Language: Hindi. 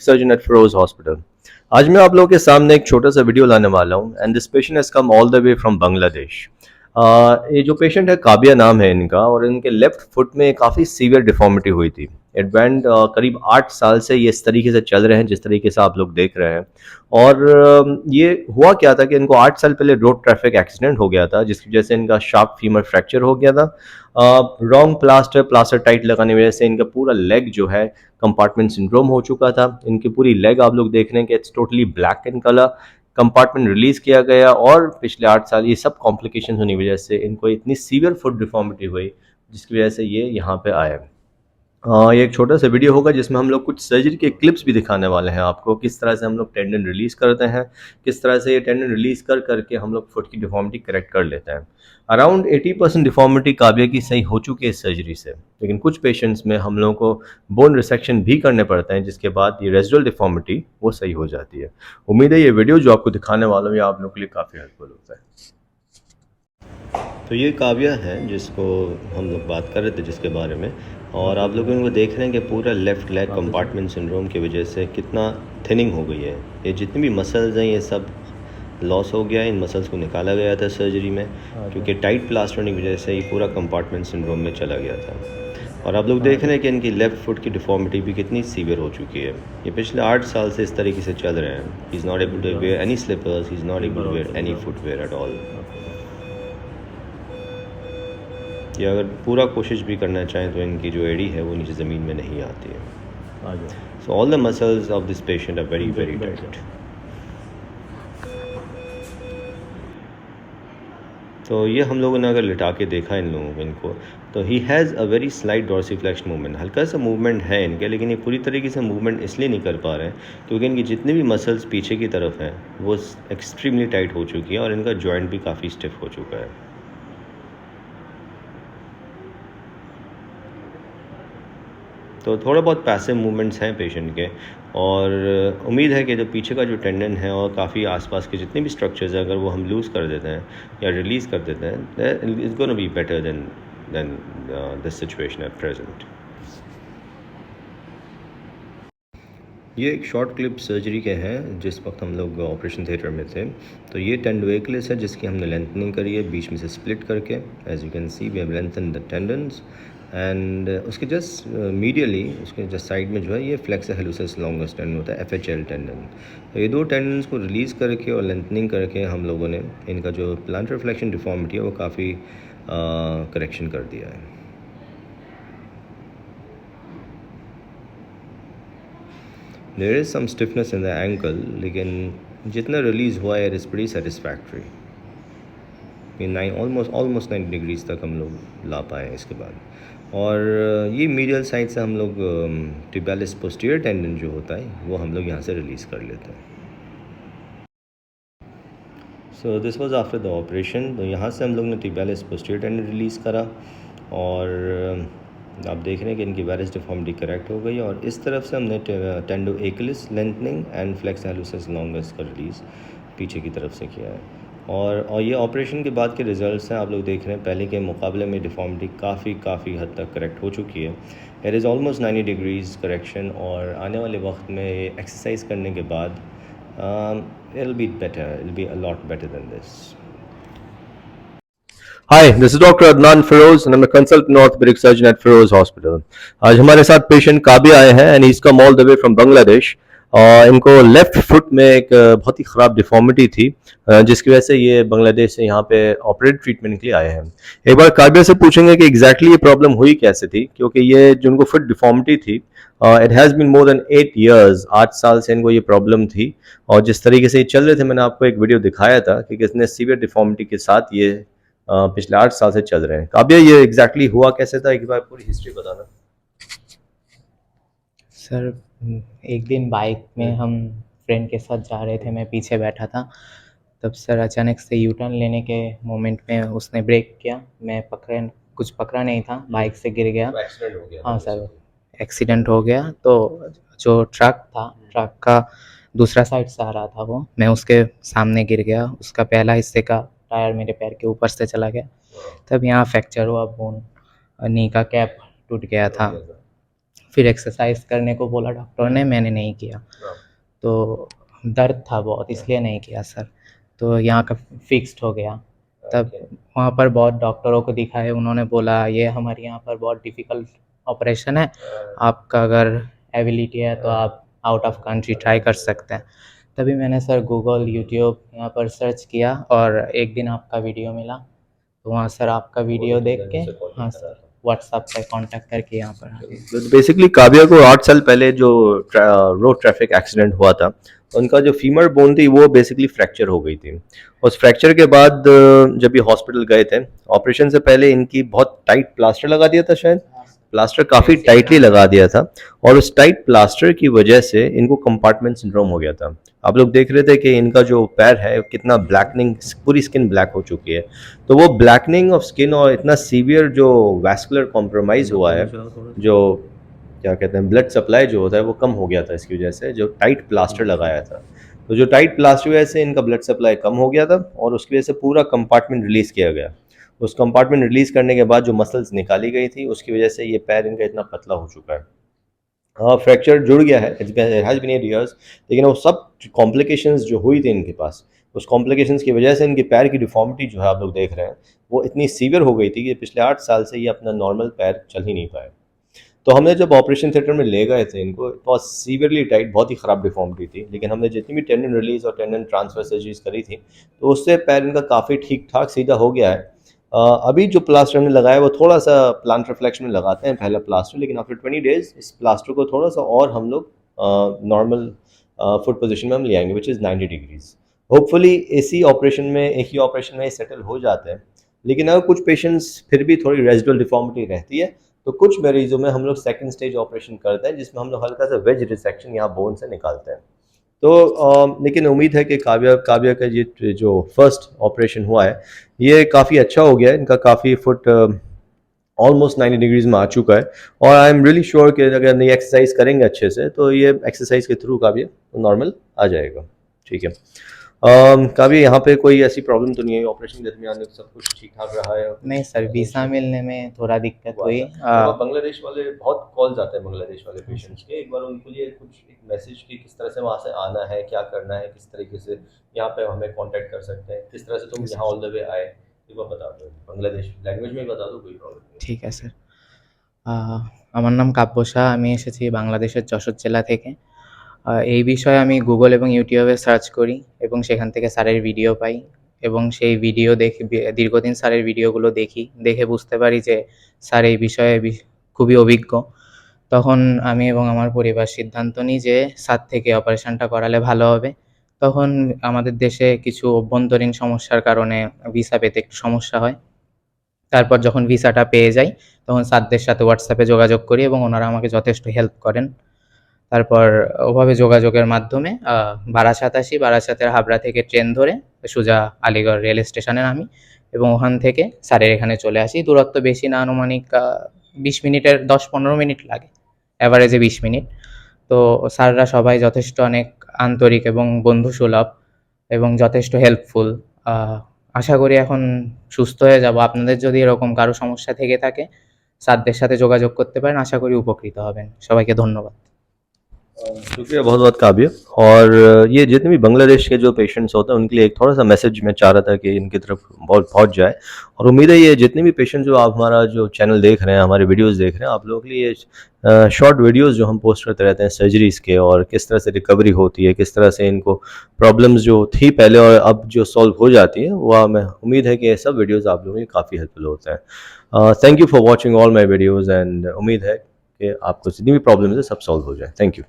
Surgeon eight Firoz hospital. आज मैं आप लोगों के सामने एक छोटा सा वीडियो लाने वाला हूँ and this patient has come all the way from Bangladesh. ये जो पेशेंट है काबिया नाम है इनका और इनके लेफ्ट फुट में काफ़ी सीवियर डिफॉर्मिटी हुई थी। इट वेंट करीब 8 साल से ये इस तरीके से चल रहे हैं जिस तरीके से आप लोग देख रहे हैं। और ये हुआ क्या था कि इनको 8 साल पहले रोड ट्रैफिक एक्सीडेंट हो गया था जिसकी वजह से इनका शार्प फीमर फ्रैक्चर हो गया था। रॉन्ग प्लास्टर टाइट लगाने की वजह से इनका पूरा लेग जो है कंपार्टमेंट सिंड्रोम हो चुका था। इनकी पूरी लेग आप लोग देख रहे हैं कि it's totally black in colour. Compartment release किया गया और पिछले 8 साल ये सब कॉम्प्लिकेशन होने की वजह से इनको इतनी सीवियर फुट डिफॉर्मिटी हुई जिसकी वजह से ये यहाँ पे आए। ये एक छोटा सा वीडियो होगा जिसमें हम लोग कुछ सर्जरी के क्लिप्स भी दिखाने वाले हैं आपको, किस तरह से हम लोग टेंडन रिलीज करते हैं, किस तरह से ये टेंडन रिलीज कर करके हम लोग फुट की डिफॉर्मिटी करेक्ट कर लेते हैं। अराउंड 80% डिफॉर्मिटी काबिया की सही हो चुकी है इस सर्जरी से, लेकिन कुछ पेशेंट्स में हम लोगों को बोन रिसेक्शन भी करने पड़ते हैं जिसके बाद ये रेजिडुअल डिफॉर्मिटी वो सही हो जाती है। उम्मीद है ये वीडियो जो आपको दिखाने वाला हूँ ये आप लोगों के लिए काफ़ी हेल्पफुल होता है। तो ये काव्या है जिसको हम लोग बात कर रहे थे जिसके बारे में, और आप लोग इनको देख रहे हैं कि पूरा लेफ़्ट लेग कंपार्टमेंट सिंड्रोम की वजह से कितना थिनिंग हो गई है। ये जितनी भी मसल्स हैं ये सब लॉस हो गया है। इन मसल्स को निकाला गया था सर्जरी में क्योंकि टाइट प्लास्टर होने की वजह से ये पूरा कंपार्टमेंट सिंड्रोम में चला गया था। और आप लोग देख रहे हैं कि इनकी लेफ़्ट फुट की डिफॉर्मिटी भी कितनी सीवियर हो चुकी है। ये पिछले 8 साल से इस तरीके से चल रहे हैं। He is not able to wear any slippers, he is not able to wear any footwear at all. या अगर पूरा कोशिश भी करना चाहें तो इनकी जो एड़ी है वो नीचे ज़मीन में नहीं आती है। So all the muscles of this patient are very very tight. तो ये हम लोगों ने अगर लिटा के देखा इन लोगों को इनको, तो he has a very slight dorsiflexion movement, हल्का सा मूवमेंट है इनके, लेकिन ये पूरी तरीके से मूवमेंट इसलिए नहीं कर पा रहे हैं क्योंकि इनकी जितनी भी मसल्स पीछे की तरफ हैं वो एक्सट्रीमली टाइट हो चुकी है और इनका जॉइंट भी काफ़ी स्टिफ हो चुका है। तो थोड़ा बहुत पैसिव मूवमेंट्स हैं पेशेंट के, और उम्मीद है कि जो पीछे का जो टेंडन है और काफ़ी आसपास के जितने भी स्ट्रक्चर्स हैं अगर वो हम लूज़ कर देते हैं या रिलीज़ कर देते हैं, it's gonna be better than this situation at present. ये एक शॉर्ट क्लिप सर्जरी के हैं जिस वक्त हम लोग ऑपरेशन थिएटर में थे। तो ये टेंडोएक्लिस है जिसकी हमने लेंथनिंग करी है बीच में से स्प्लिट करके। As you can see we have lengthened the tendons and उसके जस्ट मीडियली उसके जस्ट साइड में जो है ये फ्लेक्सर हेलुसस लॉन्गस टेंडन होता है, FHL टेंडन। तो ये दो टेंडन्स को रिलीज़ करके और लेंथनिंग करके हम लोगों ने इनका जो प्लांटर फ्लेक्शन डिफॉर्मिटी है वो काफ़ी करेक्शन कर दिया है। There is some stiffness in the ankle, लेकिन जितना रिलीज़ हुआ है इट इज़ प्रीटी सेटिस्फैक्ट्री। ये ऑलमोस्ट 90 डिग्रीज़ तक हम लोग ला पाए हैं इसके बाद। और ये मीडियल साइड से हम लोग टिबियालिस पोस्टीरियर टेंडन जो होता है वो हम लोग यहाँ से रिलीज़ कर लेते हैं। So this was after the operation. तो यहाँ से हम लोग ने टिबियालिस पोस्टीरियर टेंडन रिलीज़ करा और आप देख रहे हैं कि इनकी वेरिस डिफॉर्मिटी करेक्ट हो गई, और इस तरफ से हमने टेंडोएक्लिस लेंथनिंग एंड फ्लेक्स हेलुसस लॉन्गस का रिलीज़ पीछे की तरफ से किया है। और ये ऑपरेशन के बाद के रिज़ल्ट्स हैं, आप लोग देख रहे हैं पहले के मुकाबले में डिफॉर्मिटी काफ़ी हद तक करेक्ट हो चुकी है। It is almost 90 degrees correction, और आने वाले वक्त में एक्सरसाइज करने के बाद it'll be a lot better than this. Hi, this is Dr. Adnan Feroz and I'm a consultant orthopedic surgeon at Feroz Hospital. आज हमारे साथ पेशेंट काबिया आए हैं and he's come all the way from Bangladesh. और इनको लेफ्ट फुट में एक बहुत ही ख़राब डिफॉर्मिटी थी जिसकी वजह से ये बांग्लादेश से यहाँ पे ऑपरेट ट्रीटमेंट के लिए आए हैं। एक बार काबिया से पूछेंगे कि एग्जैक्टली ये प्रॉब्लम हुई कैसे थी, क्योंकि ये जो उनको फुट डिफॉर्मिटी थी it has been more than 8 years, 8 साल से इनको ये प्रॉब्लम थी। और जिस तरीके से ये चल रहे थे मैंने आपको एक वीडियो दिखाया था कि किसने सीवियर डिफॉर्मिटी के साथ ये पिछले 8 साल से चल रहे हैं। काबिया ये एग्जैक्टली हुआ कैसे था, एक बार पूरी हिस्ट्री बताना। सर, एक दिन बाइक में हम फ्रेंड के साथ जा रहे थे, मैं पीछे बैठा था। तब सर अचानक से यू टर्न लेने के मोमेंट में उसने ब्रेक किया, मैं कुछ पकड़ा नहीं था, बाइक से गिर गया। एक्सीडेंट हो गया? हाँ सर, एक्सीडेंट हो गया। तो जो ट्रक था, ट्रक का दूसरा साइड से आ रहा था वो, मैं उसके सामने गिर गया। उसका पहला हिस्से का टायर मेरे पैर के ऊपर से चला गया। तब यहाँ फ्रैक्चर हुआ, बोन नी का कैप टूट गया था। फिर एक्सरसाइज करने को बोला डॉक्टर ने, मैंने नहीं किया। तो दर्द था बहुत, इसलिए नहीं किया सर। तो यहाँ का फिक्स्ड हो गया। तब वहाँ पर बहुत डॉक्टरों को दिखाए, उन्होंने बोला ये हमारे यहाँ पर बहुत डिफ़िकल्ट ऑपरेशन है, आपका अगर एबिलिटी है तो आप आउट ऑफ कंट्री ट्राई कर सकते हैं। तभी मैंने सर गूगल, यूट्यूब यहाँ पर सर्च किया और एक दिन आपका वीडियो मिला, तो वहाँ सर आपका वीडियो देख के, हाँ सर, व्हाट्सएप पे कांटेक्ट करके यहाँ पर आ गए। बेसिकली काव्या को 8 साल पहले जो रोड ट्रैफिक एक्सीडेंट हुआ था, उनका जो फीमर बोन थी वो बेसिकली फ्रैक्चर हो गई थी। उस फ्रैक्चर के बाद जब ये हॉस्पिटल गए थे, ऑपरेशन से पहले इनकी बहुत टाइट प्लास्टर लगा दिया था, शायद प्लास्टर काफ़ी टाइटली लगा दिया था, और उस टाइट प्लास्टर की वजह से इनको कंपार्टमेंट सिंड्रोम हो गया था। आप लोग देख रहे थे कि इनका जो पैर है कितना ब्लैकनिंग, पूरी स्किन ब्लैक हो चुकी है। तो वो ब्लैकनिंग ऑफ स्किन और इतना सीवियर जो वैस्कुलर कॉम्प्रोमाइज़ हुआ है, जो क्या कहते हैं ब्लड सप्लाई जो होता है वो कम हो गया था इसकी वजह से, जो टाइट प्लास्टर लगाया था। तो जो टाइट प्लास्टर की वजह से इनका ब्लड सप्लाई कम हो गया था और उसकी वजह से पूरा कंपार्टमेंट रिलीज़ किया गया। उस कंपार्टमेंट रिलीज़ करने के बाद जो मसल्स निकाली गई थी उसकी वजह से ये पैर इनका इतना पतला हो चुका है। फ्रैक्चर जुड़ गया है, इट हैज़ बीन 8 इयर्स, लेकिन वो सब कॉम्प्लिकेशंस जो हुई थी इनके पास, उस कॉम्प्लिकेशंस की वजह से इनके पैर की डिफॉर्मिटी जो है आप लोग देख रहे हैं वो इतनी सीवियर हो गई थी कि पिछले 8 साल से ये अपना नॉर्मल पैर चल ही नहीं पाए। तो हमने जब ऑपरेशन थिएटर में ले गए थे इनको, बहुत सीवियरली टाइट, बहुत ही ख़राब डिफॉर्मिटी थी, लेकिन हमने जितनी भी टेंडन रिलीज और टेंडन ट्रांसफर सर्जरीज करी थी तो उससे पैर इनका काफ़ी ठीक ठाक सीधा हो गया है। अभी जो प्लास्टर हमने लगाया वो थोड़ा सा प्लांट रिफ्लेक्शन में लगाते हैं पहला प्लास्टर, लेकिन आफ्टर 20 डेज इस प्लास्टर को थोड़ा सा और हम लोग नॉर्मल फुट पोजीशन में हम ले आएंगे, विच इज़ 90 डिग्रीज। होपफुली इसी ऑपरेशन में, एक ही ऑपरेशन में सेटल हो जाते हैं, लेकिन अगर कुछ पेशेंट्स फिर भी थोड़ी रेजिडुअल डिफॉर्मिटी रहती है तो कुछ मरीजों में हम लोग सेकंड स्टेज ऑपरेशन करते हैं, जिसमें हम लोग हल्का सा वेज रिसेक्शन यहाँ बोन से निकालते हैं। तो लेकिन उम्मीद है कि काव्या का ये जो फर्स्ट ऑपरेशन हुआ है ये काफ़ी अच्छा हो गया है, इनका काफ़ी फुट ऑलमोस्ट 90 डिग्रीज में आ चुका है, और आई एम रियली श्योर कि अगर ये एक्सरसाइज करेंगे अच्छे से तो ये एक्सरसाइज के थ्रू काव्या नॉर्मल आ जाएगा। ठीक है, काव्या यहाँ पे कोई ऐसी प्रॉब्लम तो नहीं है, ऑपरेशन के दरमियान सब कुछ ठीक ठाक रहा है? नहीं सर, वीज़ा मिलने में थोड़ा दिक्कत हुई। बांग्लादेश वाले बहुत कॉल्स आते हैं बांग्लादेश वाले पेशेंट्स के, एक बार उनको लिए कुछ एक मैसेज की किस तरह से वहाँ से आना है, क्या करना है, किस तरीके से यहाँ पे हमें कांटेक्ट कर सकते हैं, किस तरह से तुम यहाँ ऑल द वे आए, एक बार बता दो, बांग्लादेश लैंग्वेज में बता दो, कोई प्रॉब्लम नहीं। ঠিক আছে স্যার। আমার নাম কাব্য শাহ, আমি এসেছি বাংলাদেশের যশোর জেলা থেকে। এই বিষয়ে আমি গুগল এবং ইউটিউবে সার্চ করি এবং সেখান থেকে স্যারের ভিডিও পাই এবং সেই ভিডিও দেখে দীর্ঘদিন স্যারের ভিডিওগুলো দেখি, দেখে বুঝতে পারি যে স্যার এই বিষয়ে খুবই অভিজ্ঞ। তখন আমি এবং আমার পরিবার সিদ্ধান্ত নিই যে স্যার থেকে অপারেশনটা করালে ভালো হবে। তখন আমাদের দেশে কিছু অভ্যন্তরীণ সমস্যার কারণে ভিসা পেতে একটু সমস্যা হয়। তারপর যখন ভিসাটা পেয়ে যাই তখন স্যারদের সাথে হোয়াটসঅ্যাপে যোগাযোগ করি এবং ওনারা আমাকে যথেষ্ট হেল্প করেন। তারপর ওভাবে যোগাযোগের মাধ্যমে বারাসাত আসি, বারাসাতের হাবড়া থেকে ট্রেন ধরে সোজা আলিগড় রেল স্টেশনে নামি এবং ওখান থেকে স্যারের এখানে চলে আসি। দূরত্ব বেশি না, আনুমানিক 20 মিনিটের 10-15 মিনিট লাগে, অ্যাভারেজে 20 মিনিট। তো স্যাররা সবাই যথেষ্ট অনেক আন্তরিক এবং বন্ধুসুলভ এবং যথেষ্ট হেল্পফুল। আশা করি এখন সুস্থ হয়ে যাব। আপনাদের যদি এরকম কারো সমস্যা থেকে থাকে স্যারদের সাথে যোগাযোগ করতে পারেন, আশা করি উপকৃত হবেন। সবাইকে ধন্যবাদ। शुक्रिया बहुत बहुत काव्य। और ये जितने भी बांग्लादेश के जो पेशेंट्स होते हैं उनके लिए एक थोड़ा सा मैसेज मैं चाह रहा था कि इनकी तरफ बहुत पहुंच जाए, और उम्मीद है ये जितने भी पेशेंट जो आप हमारा जो चैनल देख रहे हैं, हमारे वीडियोस देख रहे हैं, आप लोगों के लिए शॉर्ट वीडियोस जो हम पोस्ट करते रहते हैं सर्जरीज़ के, और किस तरह से रिकवरी होती है, किस तरह से इनको प्रॉब्लम्स जो थी पहले और अब जो सॉल्व हो जाती है, वह मैं उम्मीद है कि ये सब वीडियोज़ आप लोगों के काफ़ी हेल्पफुल होते हैं। Thank you for watching all my videos, and उम्मीद है कि आपको जितनी भी प्रॉब्लम्स है सब सॉल्व हो जाए। Thank you.